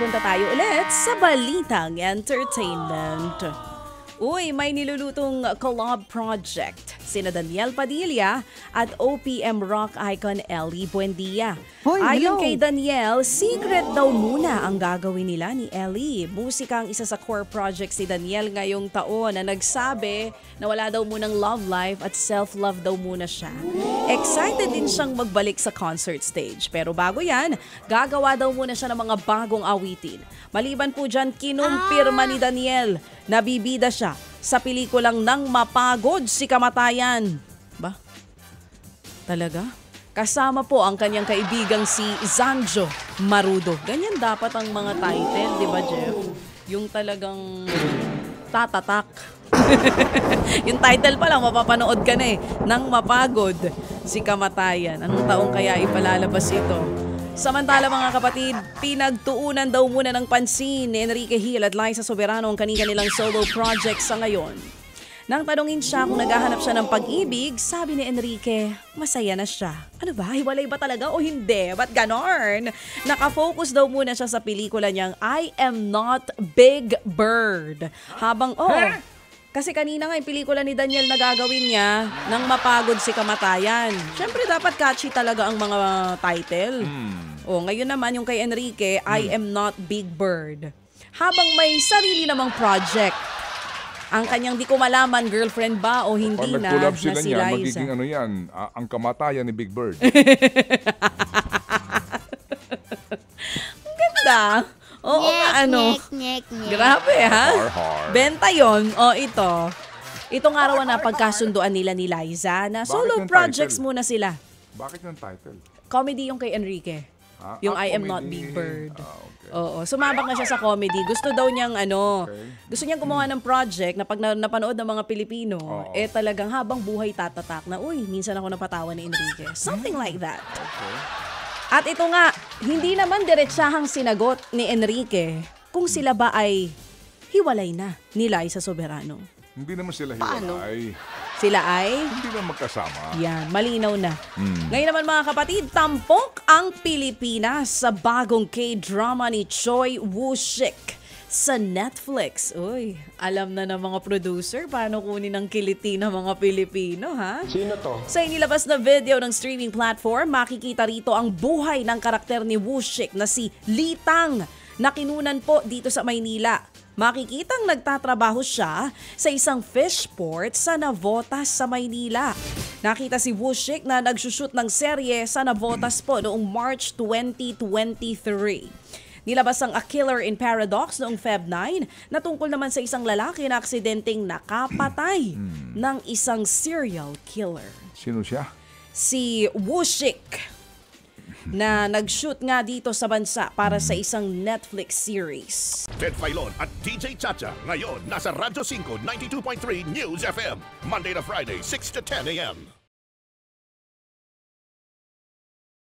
punta tayo ulit sa Balitang Entertainment. Uy, may nilulutong collab project sina Daniel Padilla at OPM rock icon Ellie Buendia. Hoy, Ayon hello. kay Daniel, secret daw muna ang gagawin nila ni Ellie. Musika ang isa sa core project si Daniel ngayong taon na nagsabi na wala daw munang love life at self-love daw muna siya. Excited din siyang magbalik sa concert stage. Pero bago yan, gagawa daw muna siya ng mga bagong awitin. Maliban po dyan, kinumpirma ni Daniel na bibida siya sa pelikulang Nang Mapagod si Kamatayan. Ba? Talaga? Kasama po ang kanyang kaibigang si Zanjo Marudo. Ganyan dapat ang mga title, di ba Jeff? Yung talagang tatatak. Yung title pa lang, mapapanood ka na eh. Nang Mapagod si Kamatayan. Anong taong kaya ipalalabas ito? Samantala mga kapatid, pinagtuunan daw muna ng pansin ni Enrique Hill at Liza Soberano ang kanilang solo project sa ngayon. Nang tanungin siya kung naghahanap siya ng pag-ibig, sabi ni Enrique, masaya na siya. Ano ba? Hiwalay ba talaga o hindi? Ba't ganon? Nakafocus daw muna siya sa pelikula niyang I Am Not Big Bird. Habang, kasi kanina nga yung pelikula ni Daniel na gagawin niya, Nang Mapagod si Kamatayan. Siyempre dapat catchy talaga ang mga title. Ngayon naman yung kay Enrique, I Am Not Big Bird. Habang may sarili namang project. Ang kanyang di ko malaman, girlfriend ba o hindi Pag na, nag-collab na sila si niyan, Liza. magiging ano yan, ang kamatayan ni Big Bird. Ganda. Oo nga, ano. Grabe ha. Har. Benta yon. Ito. Itong araw na pagkasunduan nila ni Liza na solo yung projects title? muna sila. Bakit yung title? Comedy yung kay Enrique. Yung I Am Not Big comedy. Bird. Okay. Oo, sumabak na siya sa comedy. Gusto daw niyang gusto niyang gumawa ng project na pag napanood ng mga Pilipino, talagang habang buhay tatatak na, uy, minsan ako napatawa ni Enrique. Something like that. Okay. At ito nga, hindi naman diretsahang sinagot ni Enrique kung sila ba ay hiwalay na ni Liza Soberano. Hindi naman sila hiwalay. Sila ay Hindi naman magkasama. yan, malinaw na. Ngayon naman mga kapatid, tampok ang Pilipinas sa bagong K-drama ni Choi Woo-shik sa Netflix. Uy, alam na ng mga producer paano kunin ang kiliti ng mga Pilipino, ha? Sino to? Sa inilabas na video ng streaming platform, makikita rito ang buhay ng karakter ni Woo-shik na si Litang na kinunan po dito sa Maynila. Makikitang nagtatrabaho siya sa isang fish port sa Navotas sa Maynila. Nakita si Woo-shik na nagsushoot ng serye sa Navotas po noong March 2023. Nilabas ang A Killer in Paradox noong Feb 9 na tungkol naman sa isang lalaki na aksidenteng nakapatay ng isang serial killer. Sino siya? Si Woo-shik na nag-shoot nga dito sa bansa para sa isang Netflix series. Ted Filon at DJ Chacha ngayon nasa Radyo 5 92.3 News FM Monday to Friday 6 to 10 a.m.